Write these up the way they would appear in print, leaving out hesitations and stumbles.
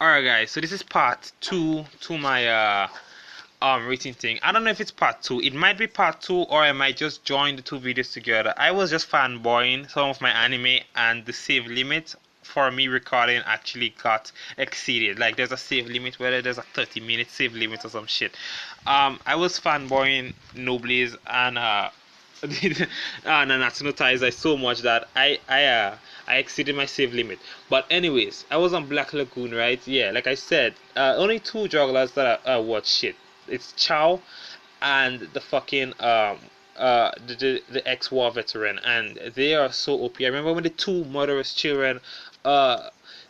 Alright guys, so this is part 2 to my rating thing. I don't know if it's part 2. It might be part 2 or I might just join the two videos together. I was just fanboying some of my anime and the save limit for me recording actually got exceeded. Like there's a save limit, whether there's a 30-minute save limit or some shit. I was fanboying Nobles and Nanatsu Taizai so much that I exceeded my save limit. But anyways, I was on Black Lagoon, right? Yeah, like I said, only two jugglers that I watch shit. It's Chow and the fucking the ex-war veteran, and they are so OP. I remember when the two murderous children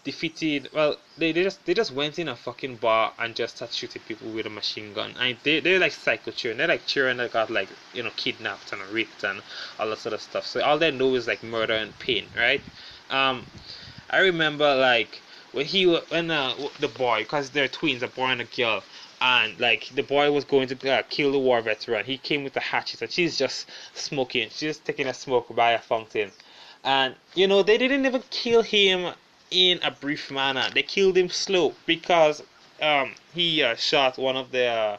defeated, well, they just went in a fucking bar and just started shooting people with a machine gun. And they're like psycho children. They're like children that got like, you know, kidnapped and raped and all that sort of stuff. So all they know is like murder and pain, right? I remember like when the boy, because they're twins, a boy and a girl, and like the boy was going to kill the war veteran. He came with the hatchet and she's just smoking. She's just taking a smoke by a fountain. And you know, they didn't even kill him in a brief manner. They killed him slow because he shot one of their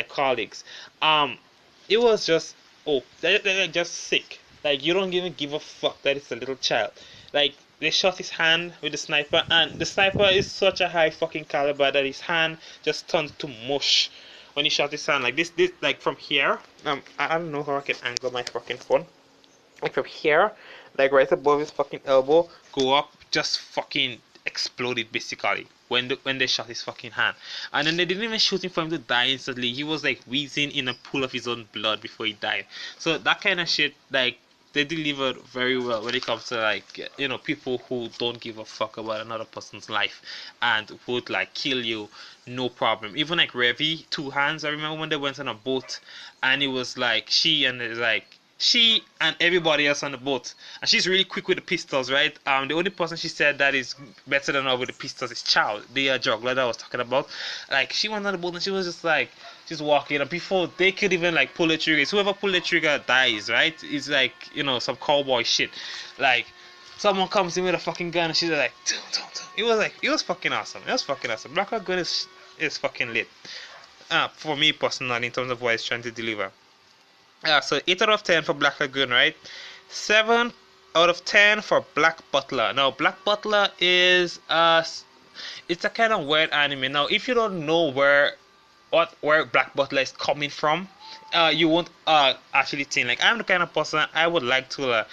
colleagues. It was just, oh, they're just sick. Like you don't even give a fuck that it's a little child. Like they shot his hand with the sniper, and the sniper is such a high fucking caliber that his hand just turned to mush when he shot his hand. Like this like from here. I don't know how I can angle my fucking phone. Like from here, like right above his fucking elbow, go up, just fucking exploded basically when they shot his fucking hand. And then they didn't even shoot him for him to die instantly. He was like wheezing in a pool of his own blood before he died. So that kind of shit, like they delivered very well when it comes to like, you know, people who don't give a fuck about another person's life and would like kill you no problem. Even like Revi, Two Hands, I remember when they went on a boat and it was like she and everybody else on the boat, and she's really quick with the pistols, right? The only person she said that is better than her with the pistols is Chow, the juggler that I was talking about. Like she went on the boat and she was just like, she's walking, and before they could even like pull the trigger, it's whoever pull the trigger dies, right? It's like, you know, some cowboy shit. Like someone comes in with a fucking gun and she's like, don't. It was fucking awesome. It was fucking awesome. Black Lagoon is fucking lit. For me personally, in terms of what it's trying to deliver. So 8 out of 10 for Black Lagoon, right? 7 out of 10 for Black Butler. Now, Black Butler is it's a kind of weird anime. Now, if you don't know where Black Butler is coming from, you won't actually think. Like, I'm the kind of person I would like to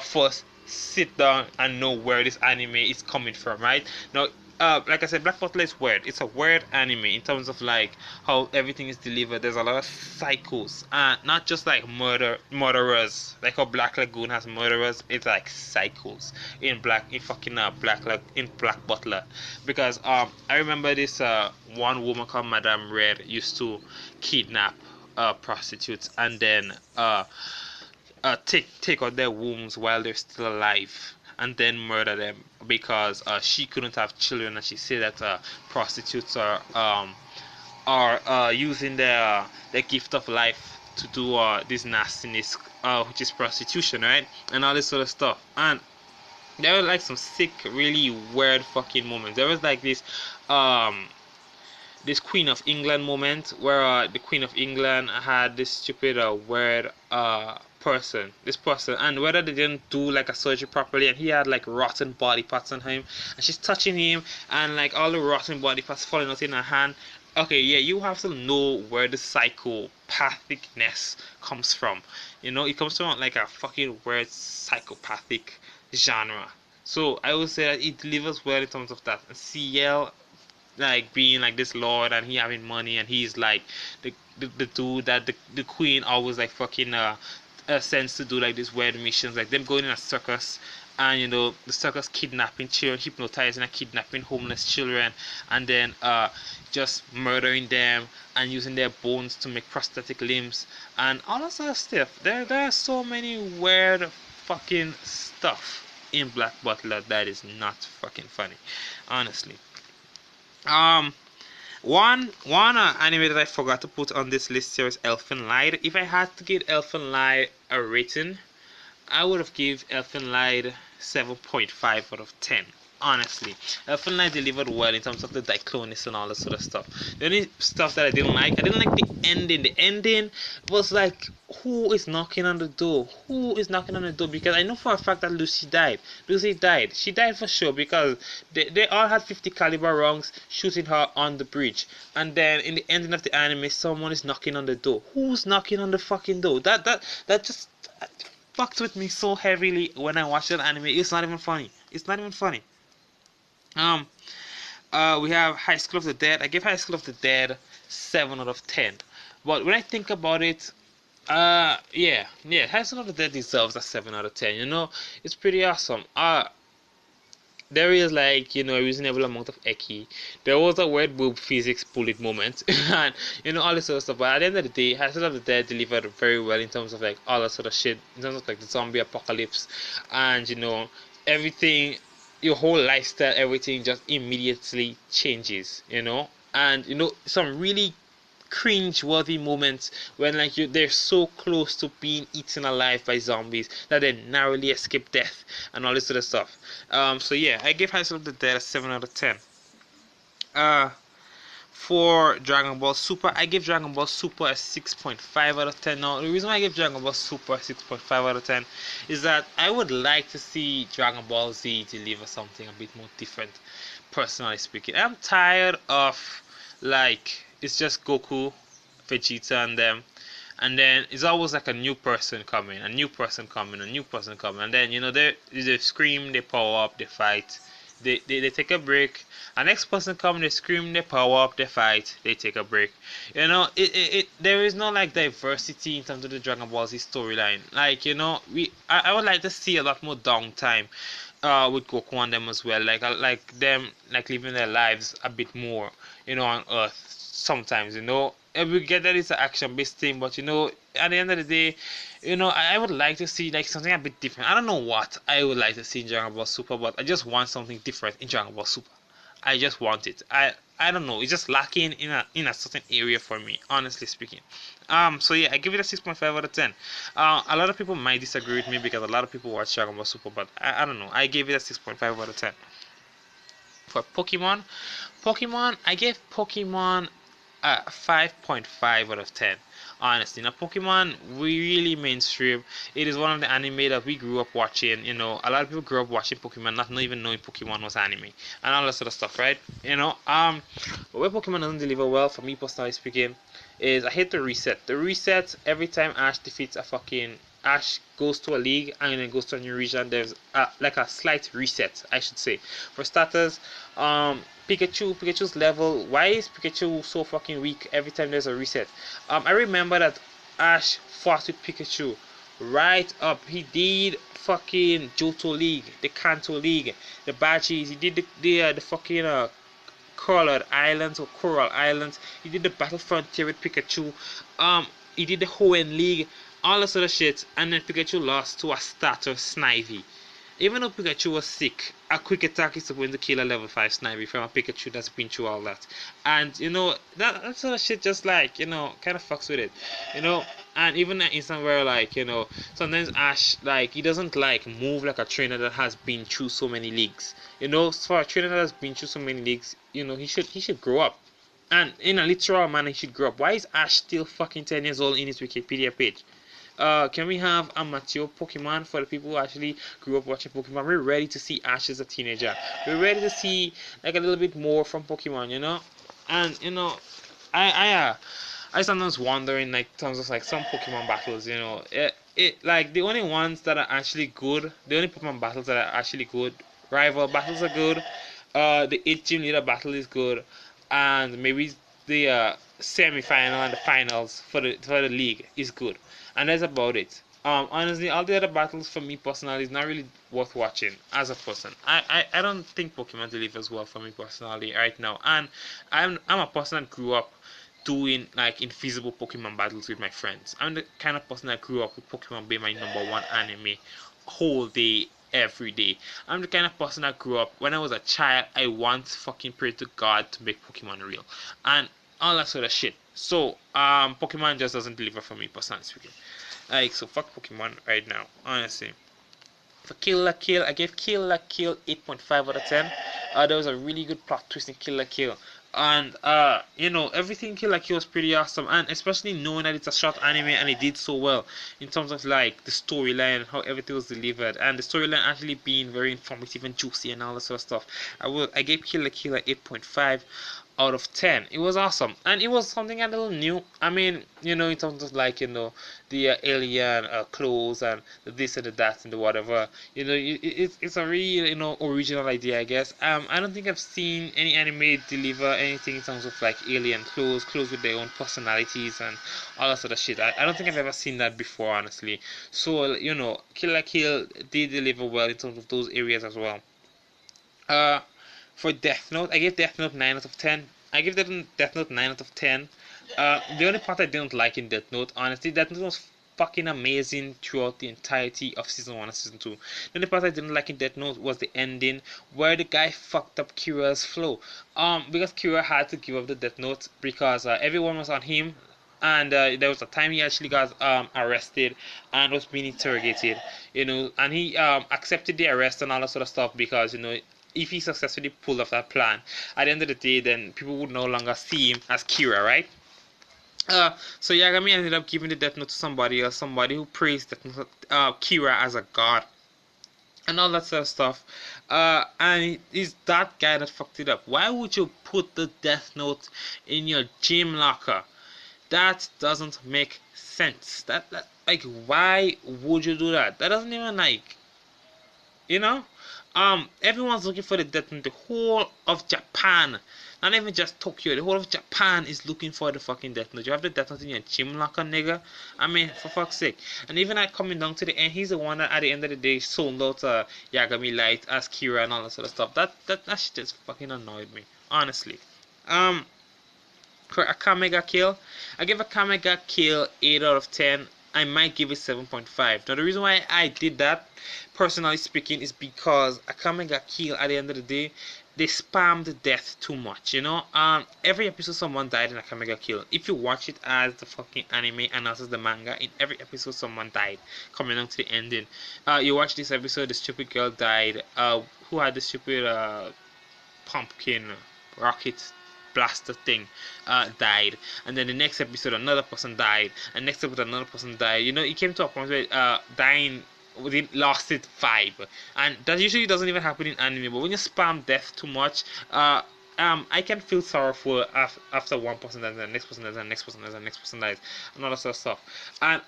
first sit down and know where this anime is coming from, right? Now, like I said, Black Butler is weird. It's a weird anime in terms of like how everything is delivered. There's a lot of psychos, not just like murderers. Like how Black Lagoon has murderers, it's like psychos in Black Butler. Because I remember this one woman called Madame Red used to kidnap prostitutes and then take out their wombs while they're still alive, and then murder them because she couldn't have children, and she said that prostitutes are using their gift of life to do this nastiness, which is prostitution, right? And all this sort of stuff. And there were like some sick, really weird fucking moments. There was like this Queen of England moment where the Queen of England had this stupid weird this person, and whether they didn't do like a surgery properly, and he had like rotten body parts on him, and she's touching him and like all the rotten body parts falling out in her hand. Okay, yeah, you have to know where the psychopathicness comes from. You know, it comes from like a fucking weird psychopathic genre. So I would say that it delivers well in terms of that. And CL like being like this lord and he having money, and he's like the dude that the queen always like fucking sends to do like these weird missions, like them going in a circus, and you know, the circus kidnapping children, hypnotizing and kidnapping homeless children, and then just murdering them and using their bones to make prosthetic limbs and all that sort of stuff. There are so many weird fucking stuff in Black Butler that is not fucking funny, honestly. One anime that I forgot to put on this list here is Elfen Lied. If I had to give Elfen Lied a rating, I would have give Elfen Lied 7.5 out of 10. honestly. Elfen Light delivered well in terms of the Diclonus and all that sort of stuff. The only stuff that I didn't like the ending. The ending was like, who is knocking on the door? Who is knocking on the door? Because I know for a fact that Lucy died. Lucy died. She died for sure because they all had 50 caliber rounds shooting her on the bridge. And then in the ending of the anime, someone is knocking on the door. Who's knocking on the fucking door? That just fucked with me so heavily when I watched that anime. It's not even funny. It's not even funny. Um, we have High School of the Dead. I give High School of the Dead 7 out of 10. But when I think about it, yeah, High School of the Dead deserves a 7 out of 10. You know, it's pretty awesome. There is like, you know, a reasonable amount of eki. There was a weird boob physics bullet moment, and you know all this sort of stuff. But at the end of the day, High School of the Dead delivered very well in terms of like all that sort of shit, in terms of like the zombie apocalypse, and you know everything, your whole lifestyle, everything just immediately changes. You know, and you know some really cringe-worthy moments when like they're so close to being eaten alive by zombies that they narrowly escape death and all this sort of stuff. So yeah, I give High School of the Dead a 7 out of 10. For Dragon Ball Super, I give Dragon Ball Super a 6.5 out of 10. Now, the reason why I give Dragon Ball Super a 6.5 out of 10 is that I would like to see Dragon Ball Z deliver something a bit more different, personally speaking. I'm tired of, like, it's just Goku, Vegeta, and them. And then it's always like a new person coming, a new person coming, a new person coming. And then, you know, they scream, they power up, they fight. They take a break. A next person come, they scream, they power up, they fight, they take a break. You know, there is no like diversity in terms of the Dragon Ball Z storyline. Like, you know, I would like to see a lot more downtime with Goku and them as well. Like I like them like living their lives a bit more, you know, on Earth sometimes, you know. And we get that it's an action based thing, but you know, at the end of the day, you know, I would like to see like something a bit different. I don't know what I would like to see in Dragon Ball Super, but I just want something different in Dragon Ball Super. I just want it. I don't know. It's just lacking in a certain area for me, honestly speaking. So yeah, I give it a 6.5 out of 10. A lot of people might disagree with me because a lot of people watch Dragon Ball Super, but I don't know. I gave it a 6.5 out of 10. For Pokemon, I gave Pokemon a 5.5 out of 10. Honestly, now Pokemon really mainstream. It is one of the anime that we grew up watching. You know, a lot of people grew up watching Pokemon, not even knowing Pokemon was anime and all that sort of stuff, right? You know, but where Pokemon doesn't deliver well, for me personally speaking, is I hate the reset. The reset every time Ash defeats a fucking Ash goes to a league and then goes to a new region. There's like a slight reset, I should say. For starters, Pikachu's level. Why is Pikachu so fucking weak every time there's a reset? I remember that Ash fought with Pikachu right up. He did fucking Johto League, the Kanto League, the Badges. He did the fucking Coral Islands. He did the Battle Frontier with Pikachu. He did the Hoenn League, all that sort of shit, and then Pikachu lost to a starter Snivy. Even though Pikachu was sick, a quick attack is going to kill a level 5 Snivy from a Pikachu that's been through all that. And, you know, that sort of shit just like, you know, kind of fucks with it. You know, and even an instant where like, you know, sometimes Ash, like, he doesn't like move like a trainer that has been through so many leagues. You know, for a trainer that has been through so many leagues, you know, he should grow up. And in a literal manner, he should grow up. Why is Ash still fucking 10 years old in his Wikipedia page? Can we have a mature Pokemon for the people who actually grew up watching Pokemon? We're ready to see Ash as a teenager. We're ready to see like a little bit more from Pokemon, you know. And you know, I sometimes wonder in like terms of like some Pokemon battles, you know, it like the only ones that are actually good, the only Pokemon battles that are actually good, rival battles are good. The 8 gym leader battle is good, and maybe the semi-final and the finals for the league is good, and that's about it. Honestly, all the other battles for me personally is not really worth watching as a person. I don't think Pokemon delivers well for me personally right now, and I'm a person that grew up doing like invisible Pokemon battles with my friends. I'm the kind of person that grew up with Pokemon being my number one anime whole day every day. I'm the kind of person that grew up when I was a child. I once fucking prayed to God to make Pokemon real and all that sort of shit. So Pokemon just doesn't deliver for me personally speaking. Like, so fuck Pokemon right now, honestly. For Kill la Kill, I gave Kill la Kill 8.5 out of 10. There was a really good plot twist in Kill la Kill. And everything Kill la Kill was pretty awesome, and especially knowing that it's a short anime and it did so well in terms of like the storyline and how everything was delivered, and the storyline actually being very informative and juicy and all that sort of stuff. I gave Kill la Kill 8.5 out of 10. It was awesome, and it was something a little new. I mean, in terms of like the alien clothes and the this and the that and the whatever. It's a really original idea, I guess. I don't think I've seen any anime deliver anything in terms of like alien clothes with their own personalities and all that sort of shit. I don't think I've ever seen that before, honestly. So Kill la Kill did deliver well in terms of those areas as well. For Death Note, I gave Death Note 9 out of 10. I give Death Note 9 out of 10. The only part I didn't like in Death Note, honestly, Death Note was fucking amazing throughout the entirety of season 1 and season 2. The only part I didn't like in Death Note was the ending, where the guy fucked up Kira's flow. Because Kira had to give up the Death Note because everyone was on him, and there was a time he actually got arrested and was being interrogated, and he accepted the arrest and all that sort of stuff because if he successfully pulled off that plan, at the end of the day, then people would no longer see him as Kira, right? So Yagami ended up giving the Death Note to somebody else, somebody who praised Kira as a god and all that sort of stuff. And it's that guy that fucked it up. Why would you put the Death Note in your gym locker? That doesn't make sense. That like, why would you do that? That doesn't even like, everyone's looking for the Death Note. The whole of Japan, not even just Tokyo, the whole of Japan is looking for the fucking Death Note. You have the Death Note in your gym locker, nigga. I mean, for fuck's sake. And even like coming down to the end, he's the one that at the end of the day sold out Yagami Light as Kira and all that sort of stuff. That shit just fucking annoyed me, honestly. For Akame ga Kill, I give Akame ga Kill 8 out of 10. I might give it 7.5. Now the reason why I did that, personally speaking, is because Akame ga Kill, at the end of the day, they spammed death too much, every episode someone died in Akame ga Kill. If you watch it as the fucking anime and as the manga, in every episode someone died, coming down to the ending. You watch this episode, the stupid girl died, who had the stupid pumpkin rocket blaster thing died, and then the next episode another person died, and next episode another person died. It came to a point where dying lost it 5, and that usually doesn't even happen in anime. But when you spam death too much, I can feel sorrowful after one person dies, and the next person dies, and the next person dies, and the next person dies, and all that sort of stuff. And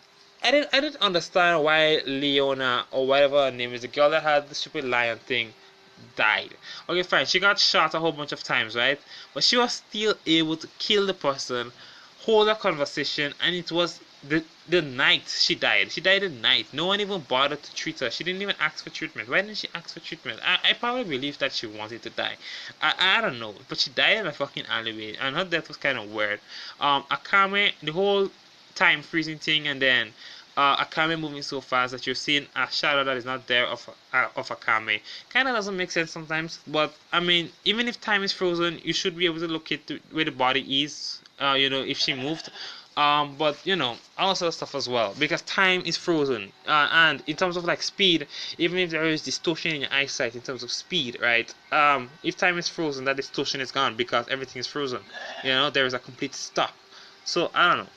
I didn't understand why Leona, or whatever her name is, the girl that had the stupid lion thing, died. Okay, fine, she got shot a whole bunch of times, right? But she was still able to kill the person, hold a conversation, and it was the night she died. She died at night. No one even bothered to treat her. She didn't even ask for treatment. Why didn't she ask for treatment? I probably believe that she wanted to die. I don't know, but she died in a fucking alleyway, and her death was kind of weird. Akame, the whole time freezing thing, and then Akame moving so fast that you're seeing a shadow that is not there of Akame. Kind of doesn't make sense sometimes, but I mean, even if time is frozen, you should be able to locate where the body is, if she moved. But all sort of stuff as well, because time is frozen, and in terms of like speed, even if there is distortion in your eyesight in terms of speed, right? If time is frozen, that distortion is gone because everything is frozen. There is a complete stop. So I don't know.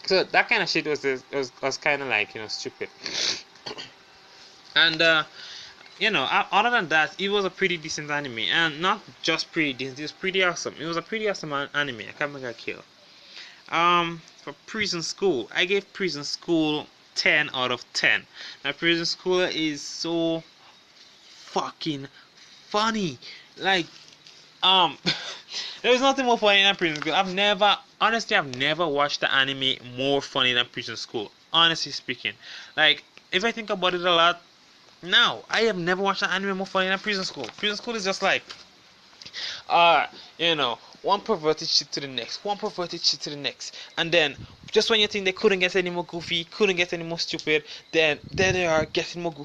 So that kind of shit was kind of like stupid. And other than that, it was a pretty decent anime, and not just pretty decent, it was pretty awesome. It was a pretty awesome anime. Akame ga Kill. For Prison School, I gave Prison School 10 out of 10. Now Prison School is so fucking funny. Like, there's nothing more funny than Prison School. I've never watched the anime more funny than Prison School. Honestly speaking, like, if I think about it a lot, no, I have never watched an anime more funny than Prison School. Prison School is just like, one perverted shit to the next, one perverted shit to the next, and then just when you think they couldn't get any more goofy, couldn't get any more stupid, then there they are getting more goofy.